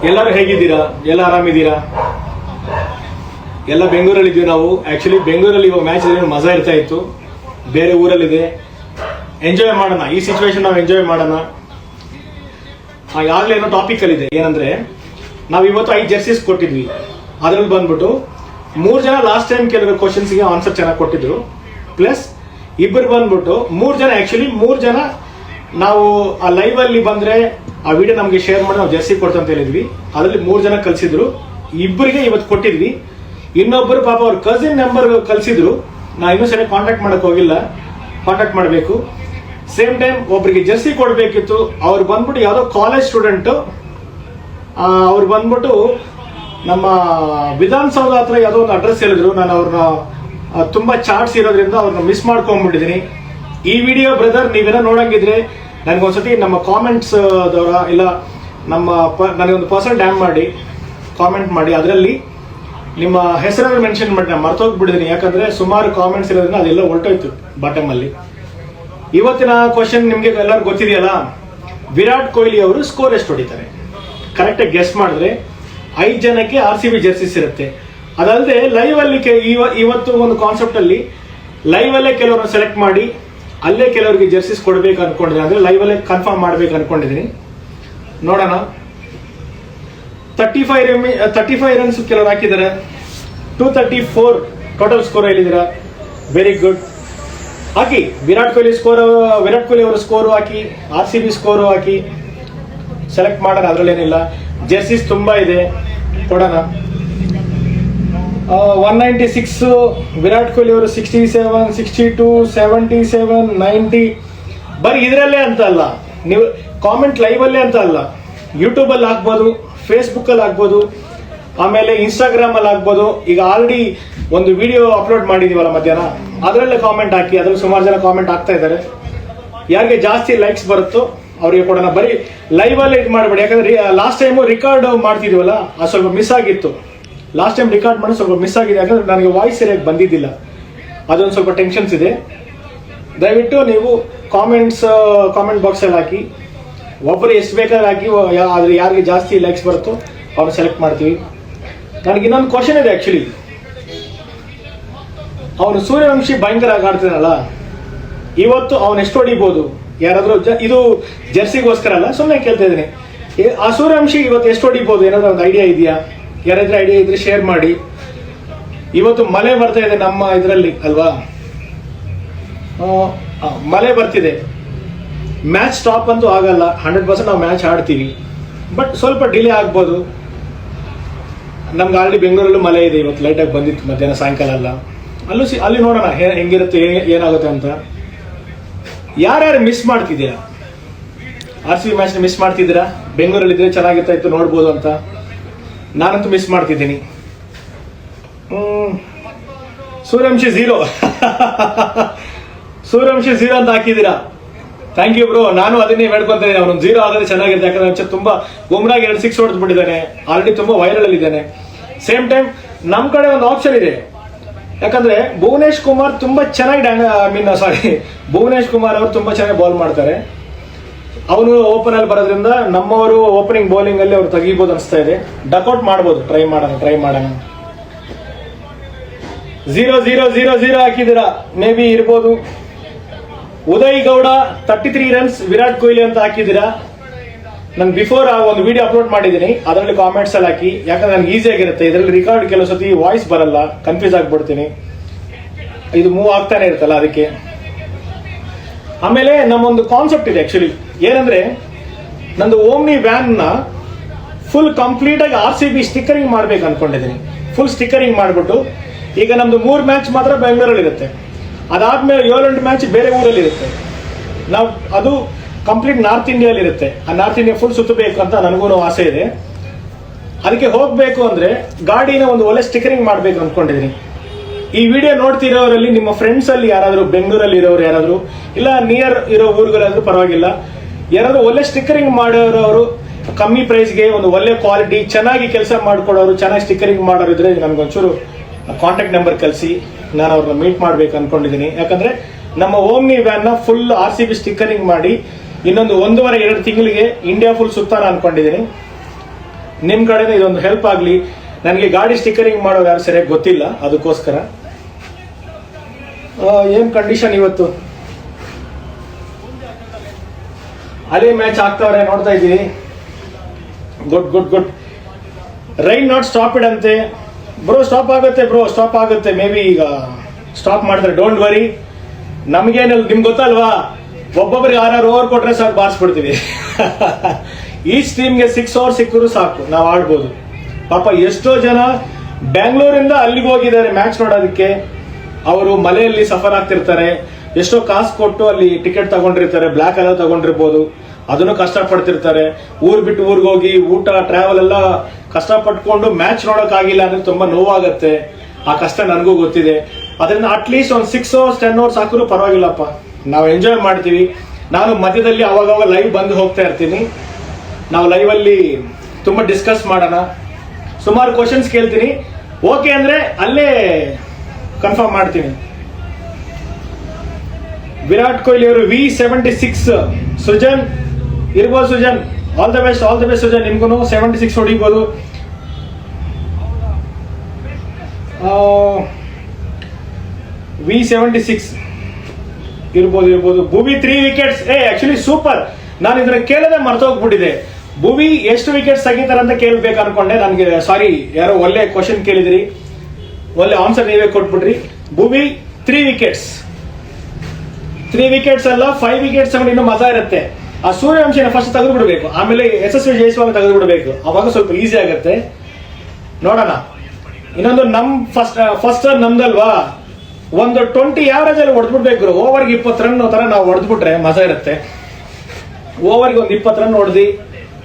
ಎಲ್ಲರೂ ಹೇಗಿದ್ದೀರಾ? ಎಲ್ಲ ಆರಾಮಿದ್ದೀರಾ? ಎಲ್ಲ ಬೆಂಗಳೂರಲ್ಲಿ ಇದ್ದೀವಿ ನಾವು. ಆಕ್ಚುಲಿ ಬೆಂಗಳೂರಲ್ಲಿ ಇವಾಗ ಮ್ಯಾಚ್ ಮಜಾ ಇರ್ತಾ ಇತ್ತು. ಬೇರೆ ಊರಲ್ಲಿದೆ, ಎಂಜಾಯ್ ಮಾಡೋಣ. ಈ ಸಿಚುವೇಶನ್ ನಾವು ಎಂಜಾಯ್ ಮಾಡೋಣ. ಆಗಲೇ ಏನೋ ಟಾಪಿಕ್ ಅಲ್ಲಿ ಇದೆ, ಏನಂದ್ರೆ ನಾವು ಇವತ್ತು 5 ಜೆರ್ಸೀಸ್ ಕೊಟ್ಟಿದ್ವಿ. ಅದ್ರಲ್ಲಿ ಬಂದ್ಬಿಟ್ಟು 3 ಜನ ಲಾಸ್ಟ್ ಟೈಮ್ ಕೇಳಿರೋ ಕ್ವಶನ್ಸ್ಗೆ ಆನ್ಸರ್ ಚೆನ್ನಾಗಿ ಕೊಟ್ಟಿದ್ರು. ಪ್ಲಸ್ ಇಬ್ಬರು ಬಂದ್ಬಿಟ್ಟು 3 ಜನ, ಆಕ್ಚುಲಿ 3 ಜನ ನಾವು ಆ ಲೈವ್ ಅಲ್ಲಿ ಬಂದ್ರೆ ಆ ವಿಡಿಯೋ ನಮಗೆ ಶೇರ್ ಮಾಡಿ ನಾವು ಜೆರ್ಸಿ ಕೊಡ್ತಾ ಅಂತ ಹೇಳಿದ್ವಿ. ಅದರಲ್ಲಿ 3 ಜನ ಕಲ್ಸಿದ್ರು. ಇಬ್ಬರಿಗೆ ಇವತ್ತು ಕೊಟ್ಟಿದ್ವಿ. ಇನ್ನೊಬ್ಬರು ಪಾಪ ಅವ್ರ ಕಸಿನ್ ನಂಬರ್ ಕಲ್ಸಿದ್ರು. ನಾ ಇನ್ನೂ ಸರಿ ಕಾಂಟ್ಯಾಕ್ಟ್ ಮಾಡಕ್ ಹೋಗಿಲ್ಲ, ಕಾಂಟ್ಯಾಕ್ಟ್ ಮಾಡಬೇಕು. ಸೇಮ್ ಟೈಮ್ ಒಬ್ಬರಿಗೆ ಜೆರ್ಸಿ ಕೊಡಬೇಕಿತ್ತು. ಅವ್ರು ಬಂದ್ಬಿಟ್ಟು ಯಾವುದೋ ಕಾಲೇಜ್ ಸ್ಟೂಡೆಂಟ್. ಅವ್ರು ಬಂದ್ಬಿಟ್ಟು ನಮ್ಮ ವಿಧಾನಸೌಧ ಹತ್ರ ಯಾವುದೋ ಒಂದು ಅಡ್ರೆಸ್ ಹೇಳಿದ್ರು. ನಾನು ಅವ್ರನ್ನ ತುಂಬಾ ಚಾರ್ಟ್ಸ್ ಇರೋದ್ರಿಂದ ಅವ್ರನ್ನ ಮಿಸ್ ಮಾಡ್ಕೊಂಡ್ಬಿಟ್ಟಿದ್ದೀನಿ. ಈ ವಿಡಿಯೋ ಬ್ರದರ್ ನೀವೇನೋ ನೋಡಂಗಿದ್ರೆ ನನಗೊಂದ್ಸತಿ ನಮ್ಮ ಕಾಮೆಂಟ್ಸ್ ದವರ ಇಲ್ಲ ನಮ್ಮ ನನಗೊಂದು ಪರ್ಸನ್ ಡ್ಯಾಮ್ ಮಾಡಿ ಕಾಮೆಂಟ್ ಮಾಡಿ, ಅದರಲ್ಲಿ ನಿಮ್ಮ ಹೆಸರನ್ನು ಮೆನ್ಷನ್ ಮಾಡಿ. ನಾನು ಮರ್ತೋಗ್ಬಿಟ್ಟಿದ್ದೀನಿ, ಯಾಕಂದ್ರೆ ಸುಮಾರು ಕಾಮೆಂಟ್ಸ್ ಇರೋದ್ರಿಂದ ಅದೆಲ್ಲ ಹೊರಟೋಯ್ತು ಬಾಟಮ್ ಅಲ್ಲಿ. ಇವತ್ತಿನ ಕ್ವಶನ್ ನಿಮ್ಗೆ ಎಲ್ಲರೂ ಗೊತ್ತಿದೆಯಲ್ಲ, ವಿರಾಟ್ ಕೊಹ್ಲಿ ಅವರು ಸ್ಕೋರ್ ಎಷ್ಟು ಹೊಡಿತಾರೆ ಕರೆಕ್ಟಾಗಿ ಗೆಸ್ ಮಾಡಿದ್ರೆ 5 ಜನಕ್ಕೆ RCB ಜೆರ್ಸಿಸ್ ಇರುತ್ತೆ. ಅದಲ್ಲದೆ ಲೈವ್ ಅಲ್ಲಿ ಇವತ್ತು ಒಂದು ಕಾನ್ಸೆಪ್ಟ್ ಅಲ್ಲಿ ಲೈವ್ ಅಲ್ಲೇ ಕೆಲವ್ರನ್ನ ಸೆಲೆಕ್ಟ್ ಮಾಡಿ ಅಲ್ಲೇ ಕೆಲವರಿಗೆ ಜೆರ್ಸಿಸ್ ಕೊಡ್ಬೇಕು ಅನ್ಕೊಂಡಿದ್ದೀನಿ. ಅಂದ್ರೆ ಲೈವ್ ಅಲ್ಲೇ ಕನ್ಫರ್ಮ್ ಮಾಡ್ಬೇಕು ಅನ್ಕೊಂಡಿದ್ದೀನಿ. ನೋಡೋಣ. 35 ರನ್ಸ್ ಕೆಲವರು ಹಾಕಿದ್ದಾರೆ. 234 ಟೋಟಲ್ ಸ್ಕೋರ್ ಹೇಳಿದ್ದೀರಾ, ವೆರಿ ಗುಡ್. ಹಾಕಿ ವಿರಾಟ್ ಕೊಹ್ಲಿ ಅವರ ಸ್ಕೋರು ಹಾಕಿ, RCB ಸ್ಕೋರು ಹಾಕಿ ಸೆಲೆಕ್ಟ್ ಮಾಡೋಣ. ಅದರಲ್ಲೇನಿಲ್ಲ. ಜೆರ್ಸಿಸ್ ತುಂಬಾ ಇದೆ, ಕೊಡೋಣ. 196 ವಿರಾಟ್ ಕೊಹ್ಲಿ ಅವರು 67, 62, 77, 90. ಬರೀ ಇದರಲ್ಲೇ ಅಂತ ಅಲ್ಲ, ನೀವು ಕಾಮೆಂಟ್ ಲೈವ್ ಅಲ್ಲೇ ಅಂತ ಅಲ್ಲ, ಯೂಟ್ಯೂಬ್ ಅಲ್ಲಿ ಹಾಕ್ಬೋದು, ಫೇಸ್ಬುಕ್ ಅಲ್ಲಿ ಹಾಕ್ಬೋದು, ಆಮೇಲೆ ಇನ್ಸ್ಟಾಗ್ರಾಮ್ ಅಲ್ಲಿ ಹಾಕ್ಬೋದು. ಈಗ ಆಲ್ರೆಡಿ ಒಂದು ವಿಡಿಯೋ ಅಪ್ಲೋಡ್ ಮಾಡಿದೀವಲ್ಲ ಮಧ್ಯಾಹ್ನ, ಅದರಲ್ಲೇ ಕಾಮೆಂಟ್ ಹಾಕಿ. ಅದ್ರಲ್ಲಿ ಸುಮಾರು ಜನ ಕಾಮೆಂಟ್ ಹಾಕ್ತಾ ಇದ್ದಾರೆ. ಯಾರಿಗೆ ಜಾಸ್ತಿ ಲೈಕ್ಸ್ ಬರುತ್ತೋ ಅವ್ರಿಗೆ ಕೊಡೋಣ. ಬರೀ ಲೈವ್ ಅಲ್ಲೇ ಇದು ಮಾಡಬೇಡಿ. ಯಾಕಂದ್ರೆ ಲಾಸ್ಟ್ ಟೈಮು ರಿಕಾರ್ಡ್ ಮಾಡ್ತಿದ್ವಲ್ಲ, ಅದು ಸ್ವಲ್ಪ ಮಿಸ್ ಆಗಿತ್ತು. ಲಾಸ್ಟ್ ಟೈಮ್ ರಿಕಾರ್ಡ್ ಮಾಡಿ ಸ್ವಲ್ಪ ಮಿಸ್ ಆಗಿದೆ, ಯಾಕಂದ್ರೆ ನನಗೆ ವಾಯ್ಸ್ ಸರಿಯಾಗಿ ಬಂದಿದ್ದಿಲ್ಲ. ಅದೊಂದು ಸ್ವಲ್ಪ ಟೆನ್ಷನ್ಸ್ ಇದೆ. ದಯವಿಟ್ಟು ನೀವು ಕಾಮೆಂಟ್ ಬಾಕ್ಸಲ್ಲಿ ಹಾಕಿ. ಒಬ್ಬರು ಎಷ್ಟು ಬೇಕಾದ್ರೆ ಹಾಕಿ. ಆದ್ರೆ ಯಾರಿಗೆ ಜಾಸ್ತಿ ಲೈಕ್ಸ್ ಬರುತ್ತೋ ಅವ್ರನ್ನ ಸೆಲೆಕ್ಟ್ ಮಾಡ್ತೀವಿ. ನನಗೆ ಇನ್ನೊಂದು ಕ್ವಶನ್ ಇದೆ. ಆಕ್ಚುಲಿ ಅವನು ಸೂರ್ಯವಂಶಿ ಭಯಂಕರ ಆಡ್ತಾನಲ್ಲ, ಇವತ್ತು ಅವನು ಎಷ್ಟು ಹೊಡಿಬೋದು? ಯಾರಾದ್ರೂ ಇದು ಜೆರ್ಸಿಗೋಸ್ಕರ ಅಲ್ಲ, ಸುಮ್ಮನೆ ಕೇಳ್ತಾ ಇದ್ದೀನಿ. ಆ ಸೂರ್ಯವಂಶಿ ಇವತ್ತು ಎಷ್ಟು ಹೊಡಿಬೋದು? ಏನಾದ್ರು ಒಂದು ಐಡಿಯಾ ಇದೆಯಾ? ಯಾರಾದ್ರೂ ಐಡಿಯಾ ಇದ್ರೆ ಶೇರ್ ಮಾಡಿ. ಇವತ್ತು ಮಳೆ ಬರ್ತಾ ಇದೆ ನಮ್ಮ ಇದರಲ್ಲಿ ಅಲ್ವಾ, ಮಳೆ ಬರ್ತಿದೆ. ಮ್ಯಾಚ್ ಸ್ಟಾಪ್ ಅಂತೂ ಆಗಲ್ಲ, 100% ನಾವು ಮ್ಯಾಚ್ ಆಡ್ತೀವಿ. ಬಟ್ ಸ್ವಲ್ಪ ಡಿಲೇ ಆಗ್ಬೋದು. ನಮ್ಗೆ ಆಲ್ರೆಡಿ ಬೆಂಗಳೂರಲ್ಲೂ ಮಳೆ ಇದೆ. ಇವತ್ತು ಲೈಟಾಗಿ ಬಂದಿತ್ತು ಮಧ್ಯಾಹ್ನ ಸಾಯಂಕಾಲ ಎಲ್ಲ. ಅಲ್ಲಿ ನೋಡೋಣ ಹೆಂಗಿರುತ್ತೆ, ಏನಾಗುತ್ತೆ ಅಂತ. ಯಾರ್ಯಾರು ಮಿಸ್ ಮಾಡ್ತಿದ್ದೀರಾ? RCB ಮ್ಯಾಚ್ ಮಿಸ್ ಮಾಡ್ತಿದ್ದೀರಾ? ಬೆಂಗಳೂರಲ್ಲಿ ಇದ್ರೆ ಚೆನ್ನಾಗಿರ್ತಾ ಇತ್ತು ನೋಡ್ಬೋದು ಅಂತ. ನಾನಂತೂ ಮಿಸ್ ಮಾಡ್ತಿದ್ದೀನಿ. ಸೂರ್ಯವಂಶಿ 0 ಸೂರ್ಯವಂಶಿ 0 ಅಂತ ಹಾಕಿದ್ದೀರಾ. Thank you bro. ನಾನು ಅದನ್ನೇ ಹೇಳ್ಕೊಂತ ಇದ್ದೀನಿ, ಅವನು 0 ಆಗೋದೇ ಚೆನ್ನಾಗಿರುತ್ತೆ. ಯಾಕಂದ್ರೆ ತುಂಬಾ ಗುಮ್ರಾಗಿ 2 6 ಹೊಡೆದು ಬಿಟ್ಟಿದ್ದಾನೆ. ಆಲ್ರೆಡಿ ತುಂಬಾ ವೈರಲ್ ಅಲ್ಲಿ ಇದ್ದಾನೆ. ಸೇಮ್ ಟೈಮ್ ನಮ್ ಕಡೆ ಒಂದು ಆಪ್ಷನ್ ಇದೆ. ಯಾಕಂದ್ರೆ ಭುವನೇಶ್ ಕುಮಾರ್ ತುಂಬಾ ಚೆನ್ನಾಗಿ ಭುವನೇಶ್ ಕುಮಾರ್ ಅವರು ತುಂಬಾ ಚೆನ್ನಾಗಿ ಬಾಲ್ ಮಾಡ್ತಾರೆ. ಅವನು ಓಪನ್ ಅಲ್ಲಿ ಬರೋದ್ರಿಂದ ನಮ್ಮವರು ಓಪನಿಂಗ್ ಬೌಲಿಂಗ್ ಅಲ್ಲಿ ಅವ್ರು ತೆಗಿಬಹುದು ಅನಿಸ್ತಾ ಇದೆ. ಡಕ್ಔಟ್ ಮಾಡ್ಬೋದು. ಟ್ರೈ ಮಾಡೋಣ. 0 ಹಾಕಿದ್ದೀರಾ, ಮೇ ಬಿ ಇರ್ಬೋದು. ಉದಯ್ ಗೌಡ 33 ರನ್ಸ್ ವಿರಾಟ್ ಕೊಹ್ಲಿ ಅಂತ ಹಾಕಿದ್ದೀರಾ. ನಾನು ಬಿಫೋರ್ ಒಂದು ವಿಡಿಯೋ ಅಪ್ಲೋಡ್ ಮಾಡಿದ್ದೀನಿ, ಅದರಲ್ಲಿ ಕಾಮೆಂಟ್ಸ್ ಅಲ್ಲಿ ಹಾಕಿ. ಯಾಕಂದ್ರೆ ನನಗೆ ಈಸಿ ಆಗಿರುತ್ತೆ. ಇದರಲ್ಲಿ ರಿಕಾರ್ಡ್ ಕೆಲವು ಸತಿ ವಾಯ್ಸ್ ಬರಲ್ಲ, ಕನ್ಫ್ಯೂಸ್ ಆಗ್ಬಿಡ್ತೀನಿ. ಇದು ಮೂವ್ ಆಗ್ತಾನೆ ಇರುತ್ತಲ್ಲ, ಅದಕ್ಕೆ. ಆಮೇಲೆ ನಮ್ಮೊಂದು ಕಾನ್ಸೆಪ್ಟ್ ಇದೆ ಆಕ್ಚುಲಿ. ಏನಂದ್ರೆ ನಂದು ಓಮ್ನಿ ವ್ಯಾನ್ ನ ಫುಲ್ ಕಂಪ್ಲೀಟ್ ಆಗಿ RCB ಸ್ಟಿಕ್ಕರಿಂಗ್ ಮಾಡ್ಬೇಕು ಅನ್ಕೊಂಡಿದ್ದೀನಿ. ಫುಲ್ ಸ್ಟಿಕ್ಕರಿಂಗ್ ಮಾಡ್ಬಿಟ್ಟು, ಈಗ ನಮ್ದು 3 ಮ್ಯಾಚ್ ಮಾತ್ರ ಬೆಂಗಳೂರಲ್ಲಿ ಇರುತ್ತೆ. ಅದಾದ್ಮೇಲೆ 7-8 ಮ್ಯಾಚ್ ಬೇರೆ ಊರಲ್ಲಿ ಇರುತ್ತೆ. ನಾವು ಅದು ಕಂಪ್ಲೀಟ್ ನಾರ್ತ್ ಇಂಡಿಯಲ್ಲಿ ಇರುತ್ತೆ. ಆ ನಾರ್ತ್ ಇಂಡಿಯಾ ಫುಲ್ ಸುತ್ತಬೇಕು ಅಂತ ನನಗೂ ಆಸೆ ಇದೆ. ಅದಕ್ಕೆ ಹೋಗ್ಬೇಕು ಅಂದ್ರೆ ಗಾಡಿನ ಒಂದು ಒಳ್ಳೆ ಸ್ಟಿಕ್ಕರಿಂಗ್ ಮಾಡ್ಬೇಕು ಅನ್ಕೊಂಡಿದ್ದೀನಿ. ಈ ವಿಡಿಯೋ ನೋಡ್ತಿರೋರಲ್ಲಿ ನಿಮ್ಮ ಫ್ರೆಂಡ್ಸ್ ಅಲ್ಲಿ ಯಾರಾದ್ರೂ ಬೆಂಗಳೂರಲ್ಲಿ ಇರೋರು ಯಾರಾದ್ರೂ, ಇಲ್ಲ ನಿಯರ್ ಇರೋ ಊರುಗಳಾದ್ರೂ ಪರವಾಗಿಲ್ಲ, ಯಾರಾದ್ರೂ ಒಳ್ಳೆ ಸ್ಟಿಕ್ಕರಿಂಗ್ ಮಾಡೋರು, ಕಮ್ಮಿ ಪ್ರೈಸ್ಗೆ ಒಂದು ಒಳ್ಳೆ ಕ್ವಾಲಿಟಿ ಚೆನ್ನಾಗಿ ಕೆಲಸ ಮಾಡ್ಕೊಡೋರು, ಚೆನ್ನಾಗಿ ಸ್ಟಿಕ್ಕರಿಂಗ್ ಮಾಡೋರು ಇದ್ರೆ ನನ್ಗೊಂಚೂರು ಕಾಂಟ್ಯಾಕ್ಟ್ ನಂಬರ್ ಕಳಿಸಿ. ನಾನು ಅವ್ರನ್ನ ಮೀಟ್ ಮಾಡ್ಬೇಕು ಅನ್ಕೊಂಡಿದ್ದೀನಿ. ಯಾಕಂದ್ರೆ ನಮ್ಮ ಓಮ್ನಿ ವ್ಯಾನ್ ನ ಫುಲ್ RCB ಸ್ಟಿಕ್ಕರಿಂಗ್ ಮಾಡಿ ಇನ್ನೊಂದು 1.5-2 ತಿಂಗಳಿಗೆ ಇಂಡಿಯಾ ಫುಲ್ ಸುತ್ತಾನ ಅನ್ಕೊಂಡಿದ್ದೀನಿ. ನಿಮ್ಮ ಕಡೆಯಿಂದ ಇದೊಂದು ಹೆಲ್ಪ್ ಆಗಲಿ. ನನಗೆ ಗಾಡಿ ಸ್ಟಿಕ್ಕರಿಂಗ್ ಮಾಡೋರು ಯಾರು ಸರಿಯಾಗಿ ಗೊತ್ತಿಲ್ಲ, ಅದಕ್ಕೋಸ್ಕರ. ಏನು ಕಂಡೀಷನ್ ಇವತ್ತು ಅಲ್ಲಿ ಮ್ಯಾಚ್ ಆಗ್ತಾವ್ರೆ, ನೋಡ್ತಾ ಇದ್ದೀವಿ. Good good good. Rain not stop it ಅಂತೆ ಬ್ರೋ. ಸ್ಟಾಪ್ ಆಗುತ್ತೆ ಮೇ ಬಿ. ಈಗ ಸ್ಟಾಪ್ ಮಾಡಿದ್ರೆ ಡೋಂಟ್ ವರಿ, ನಮಗೇನಲ್ಲ, ನಿಮ್ಗೆ ಗೊತ್ತಲ್ವಾ, ಒಬ್ಬೊಬ್ಬರಿಗೆ 6 ಓವರ್ ಕೊಟ್ರೆ ಸಾಕು ಬಾರಿಸ್ಬಿಡ್ತೀವಿ. ಈಚ್ ಟೀಮ್ಗೆ 6 ಓವರ್ ಸಿಕ್ಕರೂ ಸಾಕು, ನಾವು ಆಡ್ಬೋದು. ಪಾಪ ಎಷ್ಟೋ ಜನ ಬ್ಯಾಂಗ್ಳೂರಿಂದ ಅಲ್ಲಿಗೆ ಹೋಗಿದ್ದಾರೆ ಮ್ಯಾಚ್ ನೋಡೋದಕ್ಕೆ. ಅವರು ಮಳೆಯಲ್ಲಿ ಸಫರ್ ಆಗ್ತಿರ್ತಾರೆ, ಎಷ್ಟೋ ಕಾಸು ಕೊಟ್ಟು ಅಲ್ಲಿ ಟಿಕೆಟ್ ತಗೊಂಡಿರ್ತಾರೆ, ಬ್ಲ್ಯಾಕ್ ಎಲ್ಲ ತಗೊಂಡಿರ್ಬೋದು, ಅದನ್ನು ಕಷ್ಟಪಡ್ತಿರ್ತಾರೆ. ಊರ್ ಬಿಟ್ಟು ಊರಿಗೆ ಹೋಗಿ ಊಟ ಟ್ರಾವೆಲ್ ಎಲ್ಲ ಕಷ್ಟಪಟ್ಕೊಂಡು ಮ್ಯಾಚ್ ನೋಡೋಕ್ಕಾಗಿಲ್ಲ ಅಂದ್ರೆ ತುಂಬಾ ನೋವಾಗತ್ತೆ. ಆ ಕಷ್ಟ ನನಗೂ ಗೊತ್ತಿದೆ. ಅದರಿಂದ ಅಟ್ಲೀಸ್ಟ್ ಒಂದು 6 ಓವರ್ಸ್ 10 ಓವರ್ಸ್ ಹಾಕಿದ್ರು ಪರವಾಗಿಲ್ಲಪ್ಪ, ನಾವು ಎಂಜಾಯ್ ಮಾಡ್ತೀವಿ. ನಾನು ಮಧ್ಯದಲ್ಲಿ ಅವಾಗ ಲೈವ್ ಬಂದು ಹೋಗ್ತಾ ಇರ್ತೀನಿ. ನಾವು ಲೈವ್ ಅಲ್ಲಿ ತುಂಬಾ ಡಿಸ್ಕಸ್ ಮಾಡೋಣ, ಸುಮಾರು ಕ್ವಶನ್ಸ್ ಕೇಳ್ತೀನಿ. ಓಕೆ ಅಂದ್ರೆ ಅಲ್ಲೇ ಕನ್ಫರ್ಮ್ ಮಾಡ್ತೀನಿ. ವಿರಾಟ್ ಕೊಹ್ಲಿ ಅವರು V76. ಸುಜನ್ ಇರ್ಬೋದು, Sujan all the best Sujan. ನಿಮ್ಗೂ 76 ಹೊಡಿಬೋದು. V76 ಇರ್ಬೋದು. ಭುವಿ 3 ವಿಕೆಟ್ಸ್. Actually super. ನಾನು ಇದನ್ನ ಕೇಳದೆ ಮರ್ತೋಗ್ಬಿಟ್ಟಿದೆ. ಭುವಿ ಎಷ್ಟು ವಿಕೆಟ್ಸ್ ತೆಗಿತಾರೆ ಅಂತ ಕೇಳ್ಬೇಕು ಅನ್ಕೊಂಡೆ. ನನಗೆ ಸಾರಿ, ಯಾರೋ ಒಳ್ಳೆ ಕ್ವಶನ್ ಕೇಳಿದ್ರಿ, ಒಳ್ಳೆ ಆನ್ಸರ್ ನೀವೇ ಕೊಟ್ಬಿಟ್ರಿ. ಭುವಿ 3 ವಿಕೆಟ್ಸ್. 3 ವಿಕೆಟ್ಸ್ ಅಲ್ಲ, 5 ವಿಕೆಟ್ಸ್ ಅಂದ್ರೆ ಇನ್ನೂ ಮಜಾ ಇರುತ್ತೆ. ಆ ಸೂರ್ಯವಂಶಿನ ಫಸ್ಟ್ ತೆಗೆದು ಬಿಡಬೇಕು, ಆಮೇಲೆ ಯಶಸ್ವಿ ಜೈಸ್ವಾಲ್ ತೆಗೆದು ಬಿಡಬೇಕು, ಅವಾಗ ಸ್ವಲ್ಪ ಈಸಿ ಆಗುತ್ತೆ. ನೋಡೋಣ. ಇನ್ನೊಂದು ನಮ್ ಫಸ್ಟ್ ನಮ್ದಲ್ವಾ, ಒಂದು 20 ಆವರೇಜ್ ಅಲ್ಲಿ ಹೊಡೆದ್ಬಿಡ್ಬೇಕು. ಓವರ್ಗೆ 20 ರನ್ ತರ ನಾವು ಹೊಡೆದ್ಬಿಟ್ರೆ ಮಜಾ ಇರುತ್ತೆ. ಓವರ್ಗೆ ಒಂದು 20 ರನ್ ಹೊಡೆದಿ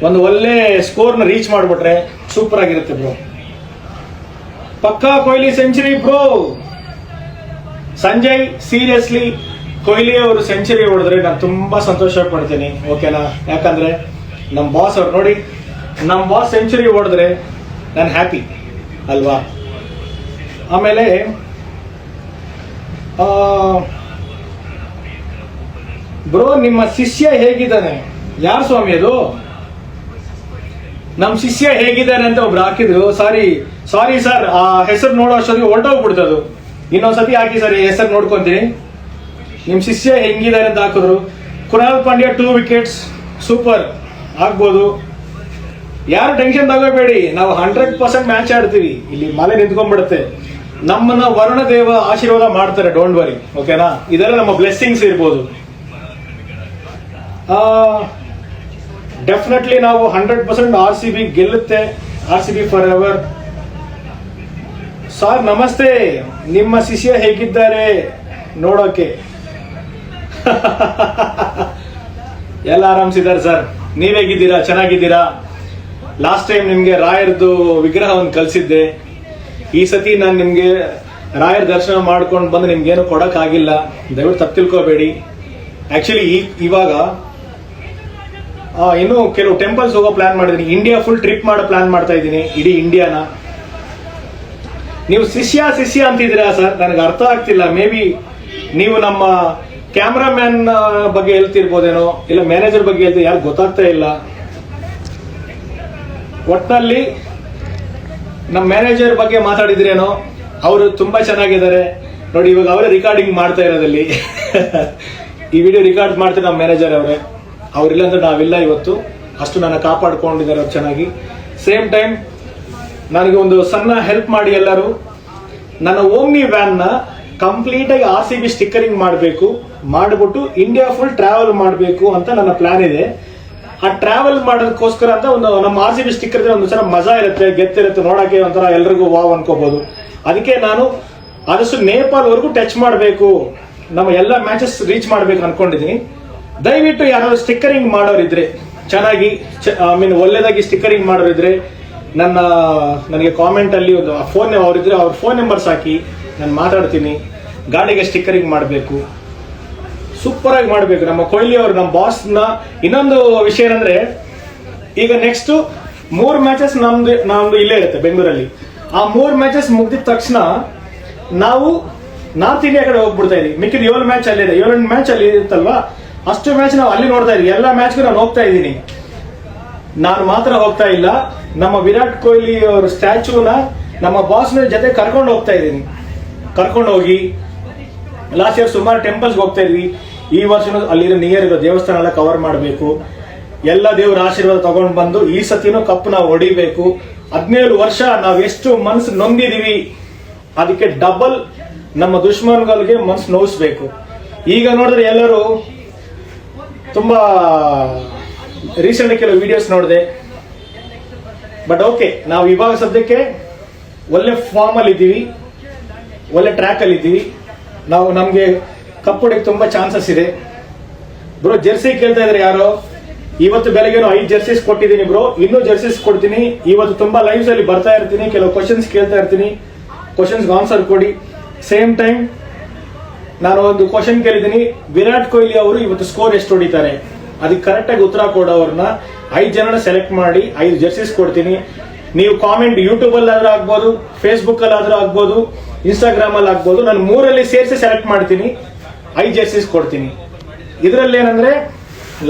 ಒಂದು ಒಳ್ಳೆ ಸ್ಕೋರ್ನ ರೀಚ್ ಮಾಡಿಬಿಟ್ರೆ ಸೂಪರ್ ಆಗಿರುತ್ತೆ ಬ್ರೋ. ಪಕ್ಕಾ Kohli century bro. Sanjay, seriously Kohli ಅವರು ಸೆಂಚುರಿ ಹೊಡೆದ್ರೆ ನಾನು ತುಂಬಾ ಸಂತೋಷ ಪಡ್ತೀನಿ, ಓಕೆನಾ? ಯಾಕಂದ್ರೆ ನಮ್ಮ ಬಾಸ್ ಅವ್ರು ನೋಡಿ, ನಮ್ಮ ಬಾಸ್ ಸೆಂಚುರಿ ಹೊಡೆದ್ರೆ ನಾನು ಹ್ಯಾಪಿ ಅಲ್ವಾ? ಆಮೇಲೆ ಬ್ರೋ ನಿಮ್ಮ ಶಿಷ್ಯ ಹೇಗಿದ್ದಾನೆ? ಯಾರು ಸ್ವಾಮಿ ಅದು? ನಮ್ಮ ಶಿಷ್ಯ ಹೇಗಿದ್ದಾನೆ ಅಂತ ಒಬ್ರು ಹಾಕಿದ್ರು. ಸಾರಿ ಸರ್, ಆ ಹೆಸರು ನೋಡೋ ಅಷ್ಟೊತ್ತಿಗೆ ಹೊರಟೋಗ್ಬಿಡ್ತದು. ಇನ್ನೊಂದ್ಸತಿ ಹಾಕಿ ಸರ್, ಹೆಸರು ನೋಡ್ಕೊಂತೀನಿ. ನಿಮ್ ಶಿಷ್ಯ ಹೆಂಗಿದ್ದಾರೆ ಅಂತ ಹಾಕಿದ್ರು. ಕುನಾಲ್ ಪಾಂಡ್ಯ 2 ವಿಕೆಟ್ಸ್, ಸೂಪರ್ ಆಗ್ಬೋದು. ಯಾರು ಟೆನ್ಷನ್ ತಗೋಬೇಡಿ, ನಾವು 100% ಮ್ಯಾಚ್ ಆಡ್ತೀವಿ. ಇಲ್ಲಿ ಮಳೆ ನಿಂತ್ಕೊಂಡ್ಬಿಡುತ್ತೆ. ನಮ್ಮನ್ನ ವರುಣ ದೇವ ಆಶೀರ್ವಾದ ಮಾಡ್ತಾರೆ, ಡೋಂಟ್ ವರಿ, ಓಕೆನಾ? ಇದೆಲ್ಲ ನಮ್ಮ ಬ್ಲೆಸ್ಸಿಂಗ್ಸ್ ಇರ್ಬೋದು. ಡೆಫಿನೆಟ್ಲಿ ನಾವು 100% RCB ಗೆಲ್ಲುತ್ತೆ. RCB for ever. Sir ನಮಸ್ತೆ, ನಿಮ್ಮ ಶಿಷ್ಯ ಹೇಗಿದ್ದಾರೆ ನೋಡೋಕೆ? ಎಲ್ಲ ಆರಾಮ್ಸಿದ್ದಾರೆ ಸರ್. ನೀವ್ ಹೇಗಿದ್ದೀರಾ? ಚೆನ್ನಾಗಿದ್ದೀರಾ? ಲಾಸ್ಟ್ ಟೈಮ್ ನಿಮ್ಗೆ ರಾಯರ್ದು ವಿಗ್ರಹವನ್ನು ಕಲಿಸಿದ್ದೆ. ಈ ಸತಿ ನಾನು ನಿಮ್ಗೆ ರಾಯರ್ ದರ್ಶನ ಮಾಡ್ಕೊಂಡು ಬಂದು ನಿಮ್ಗೇನು ಕೊಡಕ್ ಆಗಿಲ್ಲ, ದಯವಿಟ್ಟು ತಪ್ಪು ತಿಳ್ಕೋಬೇಡಿ. ಆಕ್ಚುಲಿ ಇವಾಗ ಇನ್ನು ಕೆಲವು ಟೆಂಪಲ್ಸ್ ಹೋಗೋ ಪ್ಲಾನ್ ಮಾಡಿದೀನಿ. ಇಂಡಿಯಾ ಫುಲ್ ಟ್ರಿಪ್ ಮಾಡೋ ಪ್ಲಾನ್ ಮಾಡ್ತಾ ಇದ್ದೀನಿ, ಇಡೀ ಇಂಡಿಯಾನ. ನೀವು ಶಿಷ್ಯ ಅಂತಿದ್ದೀರಾ ಸರ್, ನನಗೆ ಅರ್ಥ ಆಗ್ತಿಲ್ಲ. ಮೇ ಬಿ ನೀವು ನಮ್ಮ ಕ್ಯಾಮ್ರಾಮ್ಯಾನ್ ಬಗ್ಗೆ ಹೇಳ್ತಿರ್ಬೋದೇನೋ, ಇಲ್ಲ ಮ್ಯಾನೇಜರ್ ಬಗ್ಗೆ ಹೇಳ್ತೀವಿ, ಯಾರು ಗೊತ್ತಾಗ್ತಾ ಇಲ್ಲ. ಒಟ್ಟಿನಲ್ಲಿ ನಮ್ಮ ಮ್ಯಾನೇಜರ್ ಬಗ್ಗೆ ಮಾತಾಡಿದ್ರೇನೋ, ಅವರು ತುಂಬಾ ಚೆನ್ನಾಗಿದ್ದಾರೆ ನೋಡಿ. ಇವಾಗ ಅವರೇ ರಿಕಾರ್ಡಿಂಗ್ ಮಾಡ್ತಾ ಇರೋದಲ್ಲಿ ಈ ವಿಡಿಯೋ ರಿಕಾರ್ಡ್ ಮಾಡ್ತಾರೆ ನಮ್ಮ ಮ್ಯಾನೇಜರ್ ಅವರೇ. ಅವರಿಲ್ಲ ಅಂದ್ರೆ ನಾವಿಲ್ಲ ಇವತ್ತು. ಅಷ್ಟು ನನ್ನ ಕಾಪಾಡ್ಕೊಂಡಿದ್ದಾರೆ ಅವ್ರು ಚೆನ್ನಾಗಿ. ಸೇಮ್ ಟೈಮ್ ನನಗೆ ಒಂದು ಸಣ್ಣ ಹೆಲ್ಪ್ ಮಾಡಿ ಎಲ್ಲರೂ. ನನ್ನ ಓಮ್ನಿ ವ್ಯಾನ್ ನ ಕಂಪ್ಲೀಟ್ ಆಗಿ RCB ಸ್ಟಿಕ್ಕರಿಂಗ್ ಮಾಡಬೇಕು, ಮಾಡಿಬಿಟ್ಟು ಇಂಡಿಯಾ ಫುಲ್ ಟ್ರಾವೆಲ್ ಮಾಡಬೇಕು ಅಂತ ನನ್ನ ಪ್ಲಾನ್ ಇದೆ. ಆ ಟ್ರಾವೆಲ್ ಮಾಡೋದಕ್ಕೋಸ್ಕರ ಅಂತ ಒಂದು ನಮ್ಮ RCB ಸ್ಟಿಕ್ಕರ್ ಇದ್ರೆ ಒಂದ್ಸಲ ಮಜಾ ಇರುತ್ತೆ, ಗೆತ್ತಿರುತ್ತೆ, ನೋಡಕ್ಕೆ ಒಂಥರ ಎಲ್ರಿಗೂ ವಾವ್ ಅನ್ಕೋಬಹುದು. ಅದಕ್ಕೆ ನಾನು ಆದಷ್ಟು ನೇಪಾಲ್ ವರೆಗೂ ಟಚ್ ಮಾಡಬೇಕು, ನಮ್ಮ ಎಲ್ಲ ಮ್ಯಾಚಸ್ ರೀಚ್ ಮಾಡ್ಬೇಕು ಅನ್ಕೊಂಡಿದೀನಿ. ದಯವಿಟ್ಟು ಯಾರಾದ್ರೂ ಸ್ಟಿಕ್ಕರಿಂಗ್ ಮಾಡೋರಿದ್ರೆ ಚೆನ್ನಾಗಿ, ಒಳ್ಳೇದಾಗಿ ಸ್ಟಿಕ್ಕರಿಂಗ್ ಮಾಡೋರಿದ್ರೆ ನನಗೆ ಕಾಮೆಂಟ್ ಅಲ್ಲಿ ಒಂದು ಫೋನ್ ಅವರಿದ್ರೆ ಅವ್ರ ಫೋನ್ ನಂಬರ್ಸ್ ಹಾಕಿ, ನಾನು ಮಾತಾಡ್ತೀನಿ. ಗಾಡಿಗೆ ಸ್ಟಿಕ್ಕರಿಂಗ್ ಮಾಡಬೇಕು, ಸೂಪರ್ ಆಗಿ ಮಾಡಬೇಕು. ನಮ್ಮ ಕೊಹ್ಲಿ ಅವರು ನಮ್ಮ ಬಾಸ್ನ. ಇನ್ನೊಂದು ವಿಷಯ ಏನಂದ್ರೆ, ಈಗ ನೆಕ್ಸ್ಟ್ 3 ಮ್ಯಾಚಸ್ ನಮ್ದು ಇಲ್ಲೇ ಇರುತ್ತೆ ಬೆಂಗಳೂರಲ್ಲಿ. ಆ 3 ಮ್ಯಾಚಸ್ ಮುಗಿದ ತಕ್ಷಣ ನಾವು ನಾರ್ತ್ ಇಂಡಿಯಾ ಕಡೆ ಹೋಗ್ಬಿಡ್ತಾ ಇದೀವಿ. ಮಿಕ್ಕಿದ 7 ಮ್ಯಾಚ್ ಅಲ್ಲಿದೆ, 7 ಮ್ಯಾಚ್ ಅಲ್ಲಿ ಇರುತ್ತಲ್ವಾ, ಅಷ್ಟು ಮ್ಯಾಚ್ ನಾವು ಅಲ್ಲಿ ನೋಡ್ತಾ ಇದೀವಿ. ಎಲ್ಲ ಮ್ಯಾಚ್ಗೂ ನಾನು ಹೋಗ್ತಾ ಇದ್ದೀನಿ. ನಾನು ಮಾತ್ರ ಹೋಗ್ತಾ ಇಲ್ಲ, ನಮ್ಮ ವಿರಾಟ್ ಕೊಹ್ಲಿ ಅವ್ರ ಸ್ಟ್ಯಾಚ್ಯೂನ ನಮ್ಮ ಬಾಸ್ನ ಜೊತೆ ಕರ್ಕೊಂಡು ಹೋಗ್ತಾ ಇದ್ದೀನಿ. ಕರ್ಕೊಂಡು ಹೋಗಿ ಲಾಸ್ಟ್ ಇಯರ್ ಸುಮಾರು ಟೆಂಪಲ್ಸ್ಗೆ ಹೋಗ್ತಾ ಇದ್ವಿ. ಈ ವರ್ಷನೂ ಅಲ್ಲಿರೋ ನಿಯರ್ ಇರೋ ದೇವಸ್ಥಾನ ಎಲ್ಲ ಕವರ್ ಮಾಡಬೇಕು. ಎಲ್ಲ ದೇವರ ಆಶೀರ್ವಾದ ತಗೊಂಡು ಬಂದು ಈ ಸತಿನೂ ಕಪ್ ನಾವು ಹೊಡಿಬೇಕು. 17 ವರ್ಷ ನಾವು ಎಷ್ಟು ಮನ್ಸು ನೊಂದಿದೀವಿ, ಅದಕ್ಕೆ ಡಬಲ್ ನಮ್ಮ ದುಶ್ಮನ್ಗಳಿಗೆ ಮನ್ಸು ನೋಯಿಸ್ಬೇಕು. ಈಗ ನೋಡಿದ್ರೆ ಎಲ್ಲರೂ ತುಂಬಾ ರೀಸೆಂಟ್ ಕೆಲವು ವಿಡಿಯೋಸ್ ನೋಡಿದೆ. ಬಟ್ ಓಕೆ, ನಾವು ಇವಾಗ ಸದ್ಯಕ್ಕೆ ಒಳ್ಳೆ ಫಾರ್ಮ್ ಅಲ್ಲಿ ಇದ್ದೀವಿ, ಒಳ್ಳೆ ಟ್ರ್ಯಾಕ್ ಅಲ್ಲಿ ಇದ್ದೀವಿ. ನಾವು ನಮ್ಗೆ ಕಪ್ ಹೊಡಿಯಕ್ಕೆ ತುಂಬಾ ಚಾನ್ಸಸ್ ಇದೆ. ಬ್ರೋ ಜೆರ್ಸಿ ಕೇಳ್ತಾ ಇದ್ರೆ ಯಾರೋ, ಇವತ್ತು ಬೆಳಗ್ಗೆನೂ 5 ಜೆರ್ಸಿಸ್ ಕೊಟ್ಟಿದ್ದೀನಿ ಬ್ರೋ, ಇನ್ನೂ ಜೆರ್ಸಿಸ್ ಕೊಡ್ತೀನಿ. ಇವತ್ತು ತುಂಬಾ ಲೈವ್ಸ್ ಅಲ್ಲಿ ಬರ್ತಾ ಇರ್ತೀನಿ, ಕೆಲವು ಕ್ವಶನ್ಸ್ ಕೇಳ್ತಾ ಇರ್ತೀನಿ, ಕ್ವಶನ್ಸ್ ಆನ್ಸರ್ ಕೊಡಿ. ಸೇಮ್ ಟೈಮ್ ನಾನು ಒಂದು ಕ್ವಶನ್ ಕೇಳಿದ್ದೀನಿ, ವಿರಾಟ್ ಕೊಹ್ಲಿ ಅವರು ಇವತ್ತು ಸ್ಕೋರ್ ಎಷ್ಟು ಹೊಡಿತಾರೆ, ಅದಕ್ಕೆ ಕರೆಕ್ಟ್ ಆಗಿ ಉತ್ತರ ಕೊಡೋವ್ರನ್ನ 5 ಜನನ ಸೆಲೆಕ್ಟ್ ಮಾಡಿ 5 ಜೆರ್ಸಿಸ್ ಕೊಡ್ತೀನಿ. ನೀವು ಕಾಮೆಂಟ್ ಯೂಟ್ಯೂಬ್ ಅಲ್ಲಿ ಆದ್ರೂ ಆಗ್ಬೋದು, ಫೇಸ್ಬುಕ್ ಅಲ್ಲಿ ಆದ್ರೂ ಆಗ್ಬೋದು, ಇನ್ಸ್ಟಾಗ್ರಾಮ್ ಅಲ್ಲಿ ಆಗ್ಬೋದು, ನಾನು 3ರಲ್ಲಿ ಸೇರಿಸಿ ಸೆಲೆಕ್ಟ್ ಮಾಡ್ತೀನಿ, 5 ಜೆರ್ಸಿಸ್ ಕೊಡ್ತೀನಿ. ಇದರಲ್ಲಿ ಏನಂದ್ರೆ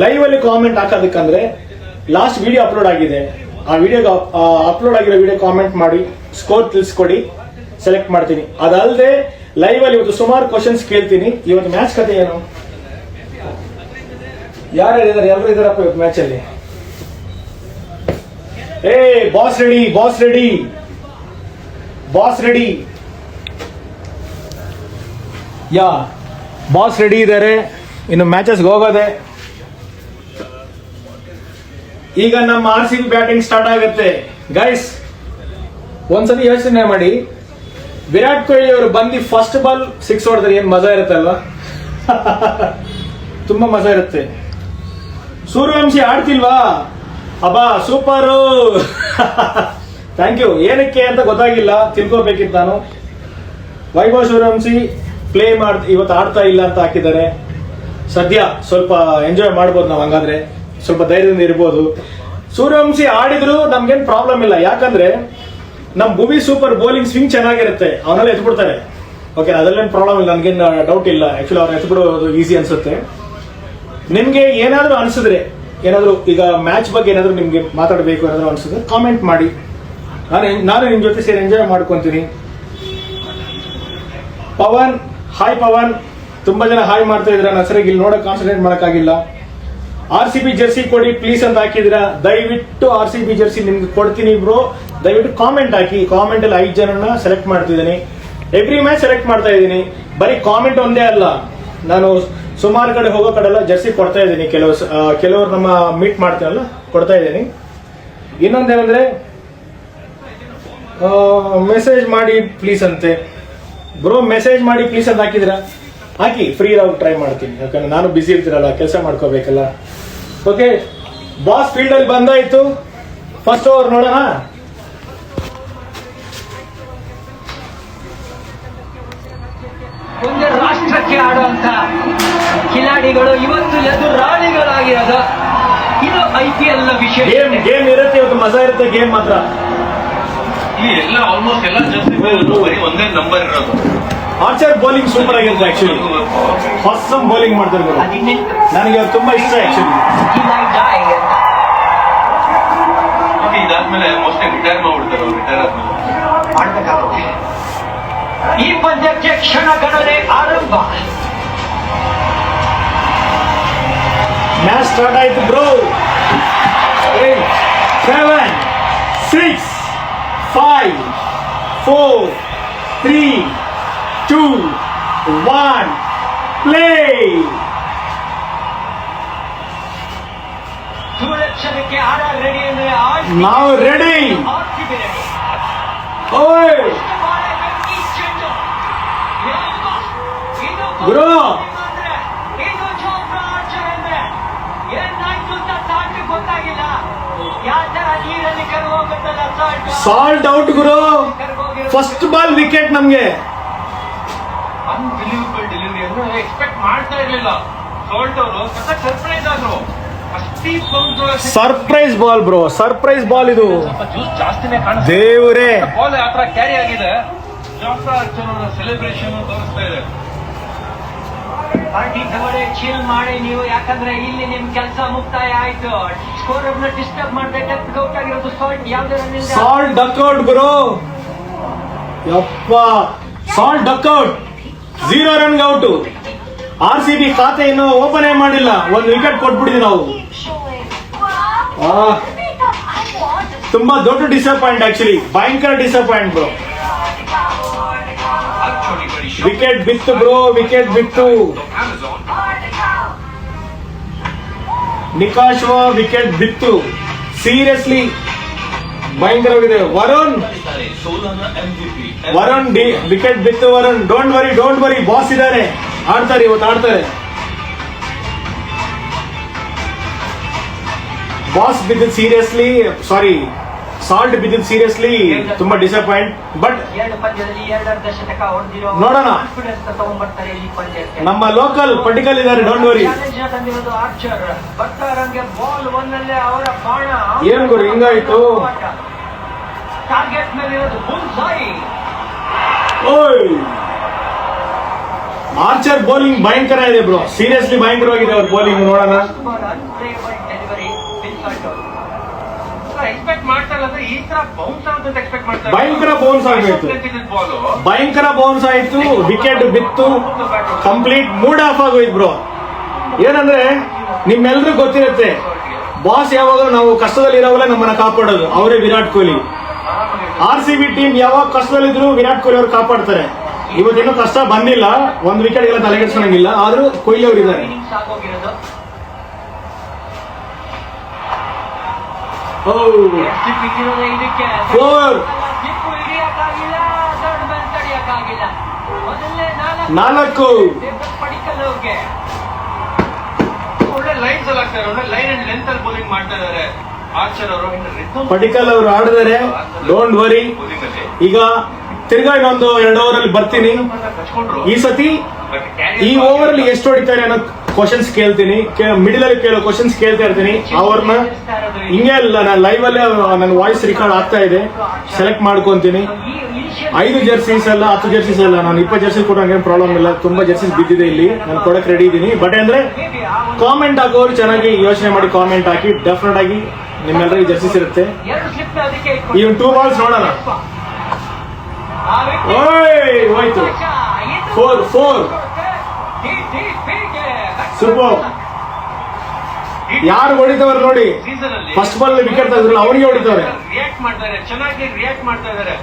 ಲೈವ್ ಅಲ್ಲಿ ಕಾಮೆಂಟ್ ಹಾಕೋದಕ್ಕಂದ್ರೆ ಲಾಸ್ಟ್ ವಿಡಿಯೋ ಅಪ್ಲೋಡ್ ಆಗಿದೆ, ಆ ವಿಡಿಯೋ ಅಪ್ಲೋಡ್ ಆಗಿರೋ ವಿಡಿಯೋ ಕಾಮೆಂಟ್ ಮಾಡಿ ಸ್ಕೋರ್ ತಿಳಿಸ್ಕೊಡಿ, ಸೆಲೆಕ್ಟ್ ಮಾಡ್ತೀನಿ. ಅದಲ್ಲದೆ ಲೈವ್ ಅಲ್ಲಿ ಇವತ್ತು ಸುಮಾರು ಕ್ವಶನ್ಸ್ ಕೇಳ್ತೀನಿ. ಇವತ್ತು ಮ್ಯಾಚ್ ಕತೆ ಏನು, ಯಾರು ಇದ್ದಾರೆ? ಎಲ್ಲರೂ ಇದಾರಪ್ಪ ಇವತ್ತು ಮ್ಯಾಚ್ ಅಲ್ಲಿ. ಏ boss ready, boss ready, boss ready, yeah boss ready ಇದ್ದಾರೆ. ಇನ್ನು ಮ್ಯಾಚಸ್ಗೆ ಹೋಗೋದೆ. ಈಗ ನಮ್ಮ RCB ಬ್ಯಾಟಿಂಗ್ ಸ್ಟಾರ್ಟ್ ಆಗುತ್ತೆ ಗೈಸ್. ಒಂದ್ಸತಿ ಯೋಚನೆ ಮಾಡಿ, ವಿರಾಟ್ ಕೊಹ್ಲಿ ಅವರು ಬಂದು ಫಸ್ಟ್ ಬಾಲ್ 6 ಹೊಡೆದ್ರೆ ಏನ್ ಮಜಾ ಇರುತ್ತೆ ಅಲ್ವಾ? ತುಂಬಾ ಮಜಾ ಇರುತ್ತೆ. ಸೂರ್ಯವಂಶಿ ಆಡ್ತಿಲ್ವಾ? ಅಬ್ಬಾ ಸೂಪರು. Thank you. ಏನಕ್ಕೆ ಅಂತ ಗೊತ್ತಾಗಿಲ್ಲ, ತಿಳ್ಕೋಬೇಕಿತ್ತು ನಾನು. ವೈಭವ್ ಸೂರ್ಯವಂಶಿ ಪ್ಲೇ ಇವತ್ತು ಆಡ್ತಾ ಇಲ್ಲ ಅಂತ ಹಾಕಿದ್ದಾರೆ. ಸದ್ಯ ಸ್ವಲ್ಪ ಎಂಜಾಯ್ ಮಾಡ್ಬೋದು ನಾವು, ಹಂಗಾದ್ರೆ ಸ್ವಲ್ಪ ಧೈರ್ಯದಿಂದ ಇರ್ಬೋದು. ಸೂರ್ಯವಂಶಿ ಆಡಿದ್ರು ನಮ್ಗೇನ್ ಪ್ರಾಬ್ಲಮ್ ಇಲ್ಲ, ಯಾಕಂದ್ರೆ ನಮ್ ಭುವಿ ಸೂಪರ್ ಬೌಲಿಂಗ್ ಸ್ವಿಂಗ್ ಚೆನ್ನಾಗಿರುತ್ತೆ, ಅವನ್ನೆಲ್ಲ ಎತ್ಬಿಡ್ತಾರೆ. ಓಕೆ, ಅದರಲ್ಲೇನು ಪ್ರಾಬ್ಲಮ್ ಇಲ್ಲ, ನನ್ಗೇನ್ ಡೌಟ್ ಇಲ್ಲ. ಆಕ್ಚುಲಿ ಅವ್ರು ಎತ್ಬಿಡೋದು ಈಸಿ ಅನ್ಸುತ್ತೆ. ನಿಮ್ಗೆ ಏನಾದ್ರೂ ಅನ್ಸಿದ್ರೆ, ಏನಾದ್ರು ಈಗ ಮ್ಯಾಚ್ ಬಗ್ಗೆ ಏನಾದ್ರು ನಿಮ್ಗೆ ಮಾತಾಡಬೇಕು ಏನಾದ್ರು ಅನ್ಸಿದ್ರೆ ಕಾಮೆಂಟ್ ಮಾಡಿ, ನಾನು ನಿಮ್ ಜೊತೆ ಸೇರಿ ಎಂಜಾಯ್ ಮಾಡ್ಕೊಂತೀನಿ. ಪವನ್, ಹಾಯ್ ಪವನ್. ತುಂಬಾ ಜನ ಹಾಯ್ ಮಾಡ್ತಾ ಇದ್ರ, ನಾನು ಸರಿಯಾಗಿ ಇಲ್ಲಿ ನೋಡಕ್ ಕಾನ್ಸಂಟ್ರೇಟ್ ಮಾಡಕ್ಕಾಗಿಲ್ಲ. RCB ಜೆರ್ಸಿ ಕೊಡಿ ಪ್ಲೀಸ್ ಅಂತ ಹಾಕಿದ್ರ, ದಯವಿಟ್ಟು RCB ಜೆರ್ಸಿ ನಿಮ್ಗೆ ಕೊಡ್ತೀನಿ ಬ್ರೋ. ದಯವಿಟ್ಟು ಕಾಮೆಂಟ್ ಹಾಕಿ. ಕಾಮೆಂಟ್ ಅಲ್ಲಿ 5 ಜನನ ಸೆಲೆಕ್ಟ್ ಮಾಡ್ತಿದ್ದೀನಿ. ಎವ್ರಿ ಮ್ಯಾಚ್ ಸೆಲೆಕ್ಟ್ ಮಾಡ್ತಾ ಇದ್ದೀನಿ. ಬರೀ ಕಾಮೆಂಟ್ ಒಂದೇ ಅಲ್ಲ, ನಾನು ಸುಮಾರು ಕಡೆ ಹೋಗೋ ಕಡೆ ಎಲ್ಲ ಜೆರ್ಸಿ ಕೊಡ್ತಾ ಇದ್ದೀನಿ. ಕೆಲವರು ನಮ್ಮ ಮೀಟ್ ಮಾಡ್ತೀವಲ್ಲ, ಕೊಡ್ತಾ ಇದ್ದೀನಿ. ಇನ್ನೊಂದೇನಂದ್ರೆ ಮೆಸೇಜ್ ಮಾಡಿ ಪ್ಲೀಸ್ ಅಂತೆ ಬ್ರೋ. ಮೆಸೇಜ್ ಮಾಡಿ ಪ್ಲೀಸ್ ಅಂತ ಹಾಕಿದ್ರ, ಹಾಕಿ. ಫ್ರೀ ಇರೋವಾಗ ಟ್ರೈ ಮಾಡ್ತೀನಿ, ಯಾಕಂದ್ರೆ ನಾನು ಬಿಸಿ ಇರ್ತೀರಲ್ಲ, ಕೆಲಸ ಮಾಡ್ಕೋಬೇಕಲ್ಲ. ಓಕೆ, ಬಾಸ್ ಫೀಲ್ಡ್ ಅಲ್ಲಿ ಬಂದಾಯ್ತು. ಫಸ್ಟ್ ಓವರ್ ನೋಡೋಣ. ಒಂದು ರಾಷ್ಟ್ರಕ್ಕೆ ಆಡುವಂತ ಕಿಲಾಡಿಗಳು ಇವತ್ತು ಎದುರಾಳಿಗಳಾಗಿರೋದು. ಇದು IPL ನ ವಿಶೇಷ. ಗೇಮ್ ಇರುತ್ತೆ ಇವತ್ತು, ಮಜಾ ಇರುತ್ತೆ ಗೇಮ್ ಮಾತ್ರ. ಇಲ್ಲಿ ಎಲ್ಲ ಆಲ್ಮೋಸ್ಟ್ ಎಲ್ಲ ಜರ್ಸಿ ಬರೀ ಒಂದೇ ನಂಬರ್ ಇರೋದು. ಆರ್ಚರ್ ಬೌಲಿಂಗ್ ಸೂಪರ್ ಆಗಿರುತ್ತೆ. ಆಕ್ಚುಲಿ ಫಸ್ಟ್ ಬೌಲಿಂಗ್ ಮಾಡ್ತಾರೆ, ನನಗೆ ತುಂಬಾ ಇಷ್ಟ ಆಕ್ಚುಲಿ. ಇದಾದ್ಮೇಲೆ ಮೋಸ್ಟ್ಲಿ ರಿಟೈರ್ ಮಾಡ್ಬಿಡ್ತಾರೆ ಅವ್ರು. ರಿಟೈರ್ ಆದ್ಮೇಲೆ ಈ ಪಂದ್ಯಕ್ಕೆ ಕ್ಷಣ ಗಣನೆ ಆರಂಭ. ಮ್ಯಾಚ್ ಸ್ಟಾರ್ಟ್ ಆಯ್ತು ಬ್ರೋ. 8, 7, 6, 5, 4, 3, 2, 1, ಪ್ಲೇ. ದೂರಕ್ಷಣಕ್ಕೆ ಆಡ ರೆಡಿ ಅಂದ್ರೆ ನಾವು ರೆಡಿ. ಓಯ್ ಗುರು, ಇದು ಚೋಪ್ರಾ ಆರ್ಚರ್ ಅಂದ್ರೆ ಏನಾಯ್ತು ಅಂತ ಸಾಲ್ಟ್ ಗೊತ್ತಾಗಿಲ್ಲ. ಯಾವ ತರ ನೀರಲ್ಲಿ ಕರ್ಗೋಗುತ್ತಲ್ಲ ಸಾಲ್ಟ್ ಔಟ್ ಗುರು. ಫಸ್ಟ್ ಬಾಲ್ ವಿಕೆಟ್ ನಮ್ಗೆ. ಅನ್ಬಿಲೀವಬಲ್ ಡೆಲಿವರಿ ಅಂದ್ರೆ ಎಕ್ಸ್ಪೆಕ್ಟ್ ಮಾಡ್ತಾ ಇರ್ಲಿಲ್ಲ. ಸಾಲ್ಟ್ ಅವರು ಸರ್ಪ್ರೈಸ್ ಆದ್ರು. Surprise ball bro, surprise ball ಇದು. ಜ್ಯೂಸ್ ಜಾಸ್ತಿನೇ ಕಾಣಿಸ್ತಾ ದೇವ್ರೇ. ಬಾಲ್ ಆ ತರ ಕ್ಯಾರಿ ಆಗಿದೆ. ಚೋಪ್ರಾ ಆರ್ಚರ್ ಅವರ ಸೆಲೆಬ್ರೇಷನ್ ತೋರಿಸ್ತಾ ಇದೆ. ಪಾರ್ಟಿ ತಗೊಳ್ಳಿ, ಚೀಲ್ ಮಾಡಿ ನೀವು, ಯಾಕಂದ್ರೆ ಇಲ್ಲಿ ನಿಮ್ ಕೆಲಸ ಮುಕ್ತಾಯ ಆಯ್ತು. ಸ್ಕೋರ್ ಅನ್ನ ಡಿಸ್ಟರ್ಬ್ ಮಾಡದೆ ಡೆತ್ ಔಟ್ ಆಗಿರೋದು ಸಾಲ್ಟ್ ಯಾವ್ದೇ ರನ್ನಿಂದ ಸಾಲ್ಟ್ ಡಕ್ಔಟ್ ಗುರು, ಯಪ್ಪ salt duck out, 0 run out. RCB ಖಾತೆ ಇನ್ನು ಓಪನ್ ಮಾಡಿಲ್ಲ, 1 ವಿಕೆಟ್ ಕೊಟ್ಬಿಟ್ಟಿದ್ವಿ ನಾವು. ತುಂಬಾ ದೊಡ್ಡ ಡಿಸಪಾಯಿಂಟ್, ಆಕ್ಚುಲಿ ಭಯಂಕರ ಡಿಸಪಾಯಿಂಟ್ ಬ್ರೋ. ವಿಕೆಟ್ ಬಿತ್ತು ಬ್ರೋ, ವಿಕೆಟ್ ಬಿತ್ತು. ನಿಕಾಶ್ವ ವಿಕೆಟ್ ಬಿತ್ತು, ಸೀರಿಯಸ್ಲಿ ಭಯಂಕರವಾಗಿದೆ. ವರುಣ್ ವಿಕೆಟ್ ಬಿತ್ತು. ವರುಣ್ ಡೋಂಟ್ ವರಿ ಬಾಸ್ ಇದ್ದಾರೆ, ಆಡ್ತಾರೆ ಇವತ್ತು, ಆಡ್ತಾರೆ. ಬಾಸ್ ಬಿದ್ದಿದ್ದು ಸೀರಿಯಸ್ಲಿ, ಸಾರಿ ಸಾಲ್ಟ್ ಬಿದ್ದಿದ್ದು ಸೀರಿಯಸ್ಲಿ ತುಂಬಾ ಡಿಸಪಾಯಿಂಟ್. ಬಟ್ 2 ಪಂದ್ಯದಲ್ಲಿ 2 ಅರ್ಧ ಶತಕ ಹೊಡೆದಿರೋ ನೋಡೋಣ. ಕಾನ್ಫಿಡೆನ್ಸ್ ತಗೊಂಡ್ಬರ್ತಾರೆ ಈ ಪಂದ್ಯಕ್ಕೆ. ನಮ್ಮ ಲೋಕಲ್ ಪರ್ಟಿಕಲ್ ಇದ್ದಾರೆ, ಡೋಂಟ್ ವರಿ. ಚಾಲೆಂಜ್ ನ ತಂದಿರೋದು ಆರ್ಚರ್. ಬರ್ತಾರಂಗೆ ಬಾಲ್ 1 ಅಲ್ಲೇ ಅವರ ಬಾಣ. ಏನ್ ಗುರು ಹಿಂಗಾಯ್ತು? ಟಾರ್ಗೆಟ್ ಮೇಲೆ ಇರೋದು ಬುಲ್ಸಾಯಿ. ಓಯ್ ಆರ್ಚರ್ ಬೌಲಿಂಗ್ ಭಯಂಕರ ಇದೆ ಬ್ರೋ, ಸೀರಿಯಸ್ಲಿ ಭಯಂಕರವಾಗಿದೆ ಅವ್ರ ಬೌಲಿಂಗ್. ನೋಡೋಣ. ಎಕ್ಸ್ಪೆಕ್ಟ್ ಮಾಡ್ತಾರೆ ಅಂದ್ರೆ ಈ ತರ ಬೌನ್ಸ್ ಅಂತ ಎಕ್ಸ್ಪೆಕ್ಟ್ ಮಾಡ್ತಾರೆ. ಭಯಂಕರ ಬೌನ್ಸ್ ಆಗೋಯ್ತು, ಭಯಂಕರ ಬೌನ್ಸ್ ಆಯ್ತು, ವಿಕೆಟ್ ಬಿತ್ತು, ಕಂಪ್ಲೀಟ್ ಮೂಡ್ ಆಫ್ ಆಗೋಯ್ತು ಬ್ರೋ. ಏನಂದ್ರೆ ನಿಮ್ಮೆಲ್ರಿಗೂ ಗೊತ್ತಿರುತ್ತೆ, ಬಾಸ್ ಯಾವಾಗ ನಾವು ಕಷ್ಟದಲ್ಲಿ ಇರೋವಲ್ಲ ನಮ್ಮನ್ನ ಕಾಪಾಡೋದು ಅವರೇ ವಿರಾಟ್ ಕೊಹ್ಲಿ. RCB ಟೀಮ್ ಯಾವಾಗ ಕಷ್ಟದಲ್ಲಿದ್ರು ವಿರಾಟ್ ಕೊಹ್ಲಿ ಅವ್ರು ಕಾಪಾಡ್ತಾರೆ. ಇವತ್ತೇನು ಕಷ್ಟ ಬಂದಿಲ್ಲ, 1 ವಿಕೆಟ್ ಎಲ್ಲ ತಲೆಗೆಡ್ಸೋಂಗಿಲ್ಲ, ಆದ್ರೂ ಕೊಹ್ಲಿ ಅವರು ಇದ್ದಾರೆ. ಇದಕ್ಕೆ 4 ಪಡಿಕಲ್ಗೆ ಒಳ್ಳೆ ಲೈನ್ಸ್ ಅಲ್ಲಿ ಆಗ್ತಾರೆ, ಒಳ್ಳೆ ಲೈನ್ ಅಂಡ್ ಲೆಂತ್ ಅಲ್ಲಿ ಬೌಲಿಂಗ್ ಮಾಡ್ತಾ ಇದ್ದಾರೆ ಆರ್ಚರ್ ಅವರು. ಪಡಿಕಲ್ ಅವರು ಆಡಿದರೆ, ಡೋಂಟ್ ವರಿ. ಈಗ ತಿರ್ಗಾ ಇನ್ನೊಂದು 2 ಓವರ್ ಅಲ್ಲಿ ಬರ್ತೀನಿ. ಈ ಸತಿ ಈ ಓವರ್ ಅಲ್ಲಿ ಎಷ್ಟು ಹೊಡಿತಾರೆ ಅನ್ನೋ ಕ್ವಶನ್ಸ್ ಕೇಳ್ತೀನಿ, ಮಿಡಿಲ್ ಅಲ್ಲಿ ಕೇಳೋ ಕ್ವಶನ್ಸ್ ಕೇಳ್ತಾ ಇರ್ತೀನಿ. ಅವ್ರನ್ನ ಹಿಂಗೆ ಅಲ್ಲ, ನಾನು ಲೈವ್ ಅಲ್ಲೇ ನನ್ನ ವಾಯ್ಸ್ ರೆಕಾರ್ಡ್ ಆಗ್ತಾ ಇದೆ, ಸೆಲೆಕ್ಟ್ ಮಾಡ್ಕೊಂತೀನಿ. 5 ಜರ್ಸೀಸ್ ಅಲ್ಲ, 10 ಜರ್ಸೀಸ್ ಅಲ್ಲ, ನಾನು 20 ಜರ್ಸೀಸ್ ಕೂಡ ಹಂಗೇನು ಪ್ರಾಬ್ಲಮ್ ಇಲ್ಲ. ತುಂಬಾ ಜರ್ಸೀಸ್ ಬಿದ್ದಿದೆ ಇಲ್ಲಿ, ನಾನು ಕೊಡಕ್ ರೆಡಿ ಇದ್ದೀನಿ. ಬಟ್ ಅಂದ್ರೆ ಕಾಮೆಂಟ್ ಹಾಕೋರು ಚೆನ್ನಾಗಿ ಯೋಚನೆ ಮಾಡಿ ಕಾಮೆಂಟ್ ಹಾಕಿ, ಡೆಫಿನೆಟ್ ಆಗಿ ನಿಮ್ಮೆಲ್ಲರಿಗೆ ಜರ್ಸೀಸ್ ಇರುತ್ತೆ. ಈ 2 ಬಾಲ್ಸ್ ನೋಡೋಣ. ಹೋಯ್ತು 4 ಸೂಪರ್. ಯಾರು ಹೊಡಿತವ್ರು ನೋಡಿ, ಫಸ್ಟ್ ಬಾಲ್ ವಿಕೆಟ್ ತೆಗೆದ್ರಲ್ಲ ಅವರಿಗೆ ಹೊಡಿತವ್ರೆ. ರಿಯಾಕ್ಟ್ ಮಾಡ್ತಾರೆ, ಚೆನ್ನಾಗಿ ರಿಯಾಕ್ಟ್ ಮಾಡ್ತಾ ಇದಾರೆ.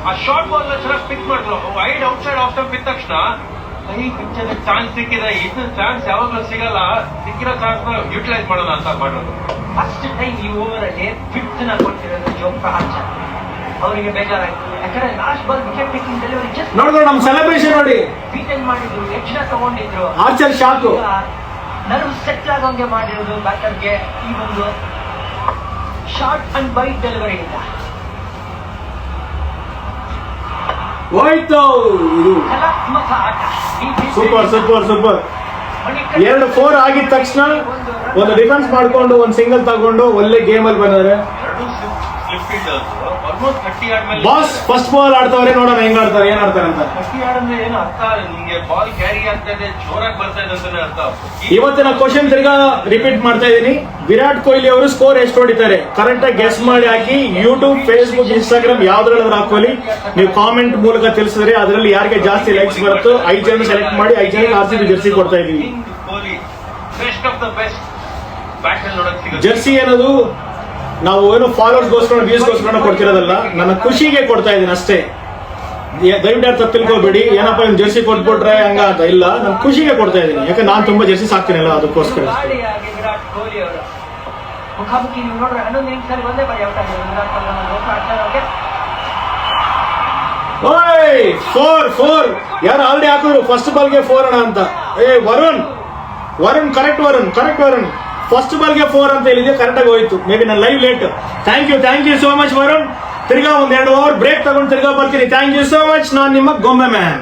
ಆ ಶಾರ್ಟ್ ಬಾಲ್ ಚೆನ್ನಾಗಿ ಪಿಕ್ ಮಾಡಿದ್ರು, wide out side of stump ಬಿದ್ದ ತಕ್ಷಣ ಕೈ ಪಿಚ್ಚಲ್ಲಿ ಚಾನ್ಸ್ ಸಿಕ್ಕಿದೆ. ಇದು ಚಾನ್ಸ್ ಯಾವಾಗಲೂ ಸಿಗಲ್ಲ, ಸಿಕ್ಕಿರೋ ಚಾನ್ಸ್ ನ ಯುಟಿಲೈಸ್ ಮಾಡೋಣ ಅಂತ ಮಾಡೋದು. ಫಸ್ಟ್ ಟೈಮ್ ಈ ಓವರ್ ಅಲ್ಲಿ ಫಿಫ್ತ್ ನ ಕೊಟ್ಟಿರೋದು ಜೋಫ್ರಾ ಆರ್ಚರ್. ಅವರಿಗೆ ಬೇಜಾರಾಯ್ತು, ಯಾಕಂದ್ರೆ last ball wicket taking delivery just ನೋಡಿದ್ರು. ನಮ್ಮ ಸೆಲೆಬ್ರೇಷನ್ ನೋಡಿ, ಬೀಟನ್ ಮಾಡಿದ್ರು, ಎಕ್ಸ್ಟ್ರಾ ತಗೊಂಡಿದ್ರು. ಆರ್ಚರ್ ಶಾಕು, ನರ್ವ್ ಸೆಟ್ ಆಗೋಂಗೆ ಮಾಡಿರೋದು ಬ್ಯಾಟರ್ಗೆ ಈ ಒಂದು ಶಾರ್ಟ್ ಅಂಡ್ ಬೈಟ್ ಡೆಲಿವರಿಯಿಂದ. ಹೋಯ್ತು ಇದು. ಕಲಾತ್ಮಕ ಆಟ. Super super super. 2 4 ಆಗಿದ ತಕ್ಷಣ ಒಂದು ಡಿಫೆನ್ಸ್ ಮಾಡ್ಕೊಂಡು ಒಂದು ಸಿಂಗಲ್ ತಗೊಂಡು ಒಳ್ಳೆ ಗೇಮ್ ಅಲ್ಲಿ ಬಂದರೆ. ಬಾಸ್ ಫಸ್ಟ್ ಬಾಲ್ ಆಡ್ತವ್ರೆ, ನೋಡೋಣ ಹೆಂಗ್ ಆಡ್ತಾರೆ, ಏನ್ ಆಡ್ತಾರೆ ಅಂತ. ಏನು ಅರ್ಥ ನಿಮ್ಗೆ ಬಾಲ್ ಕ್ಯಾರಿ ಆಗ್ತಾ ಇದೆ, ಜೋರಾಗಿ ಬರ್ತಾ ಇದೆ ಅಂತಾನೆ ಅರ್ಥ. ಇವತ್ತಿನ ಕ್ವಶನ್ ತಿರ್ಗಾ ರಿಪೀಟ್ ಮಾಡ್ತಾ ಇದೀನಿ. ವಿರಾಟ್ ಕೊಹ್ಲಿ ಅವರು ಸ್ಕೋರ್ ಎಷ್ಟು ಹೊಡಿತಾರೆ ಕರೆಕ್ಟ್ ಆಗಿ ಗೆಸ್ ಮಾಡಿ ಹಾಕಿ. ಯೂಟ್ಯೂಬ್, ಫೇಸ್ಬುಕ್, ಇನ್ಸ್ಟಾಗ್ರಾಮ್ ಯಾವ್ದ್ರಲ್ಲಿ ಹಾಕೊಳ್ಳಿ. ನೀವು ಕಾಮೆಂಟ್ ಮೂಲಕ ತಿಳಿಸಿದ್ರೆ ಅದರಲ್ಲಿ ಯಾರಿಗೆ ಜಾಸ್ತಿ ಲೈಕ್ಸ್ ಬರುತ್ತೋ 5 ಜನ ಸೆಲೆಕ್ಟ್ ಮಾಡಿ 5 ಜನಕ್ಕೆ RCB ಜರ್ಸಿ ಕೊಡ್ತಾ ಇದೀವಿ. Best of the best battle ನೋಡಕ್ ಸಿಗುತ್ತೆ. ಜರ್ಸಿ ಅನ್ನೋದು ನಾವು ಏನು ಫಾಲೋವರ್ಸ್ಗೋಸ್ಕರ ವ್ಯೂಸ್ಗೋಸ್ಕರ ಕೊಡ್ತಿರೋದಲ್ಲ, ನನ್ನ ಖುಷಿಗೆ ಕೊಡ್ತಾ ಇದೀನಿ ಅಷ್ಟೇ. ದಯವಿಟ್ಟು ಯಾರು ತಪ್ಪು ತಿಳ್ಕೊಬೇಡಿ, ಏನಪ್ಪ ಇವ್ನು ಜರ್ಸಿ ಕೊಟ್ಬಿಟ್ರೆ ಹಂಗ ಅಂತ ಇಲ್ಲ, ನಾನು ಖುಷಿಗೆ ಕೊಡ್ತಾ ಇದೀನಿ. ಯಾಕಂದ್ರೆ ನಾನು ತುಂಬಾ ಜರ್ಸಿ ಸಾಕ್ತೀನಲ್ಲ, ಅದಕ್ಕೋಸ್ಕರ. ವಿರಾಟ್ ಕೊಹ್ಲಿ ಅವರು ಮುಖಾಮುಖಿ ನೀವು ನೋಡ್ರೆ 11 ನಿಮಿಷದಲ್ಲಿ ಒಂದೇ ಬಾರಿ ಔಟ್ ಆಗಿದ್ರು ವಿರಾಟ್ ಕೊಹ್ಲಿ ಅವ್ರಿಗೆ. 4 ಯಾರು ಆಲ್ರೆಡಿ ಹಾಕಿದ್ರು ಫಸ್ಟ್ ಬಾಲ್ಗೆ 4 ಅಣ್ಣ ಅಂತ. ವರುಣ್ ಕರೆಕ್ಟ್ ವರುಣ್ ಫಸ್ಟ್ ಬಾಲ್ಗೆ 4 ಅಂತ ಹೇಳಿದೆ, ಕರೆಕ್ಟ್ ಆಗಿ ಹೋಯ್ತು. ಮೇ ಬಿ ನನ್ನ live late. Thank you so much Varun. ತಿರ್ಗಾ 1-2 ಓವರ್ ಬ್ರೇಕ್ ತಗೊಂಡು ತಿರ್ಗಾ ಬರ್ತೀನಿ. Thank you so much. ನಾನು ನಿಮ್ಮ ಗೊಂಬೆ ಮ್ಯಾನ್.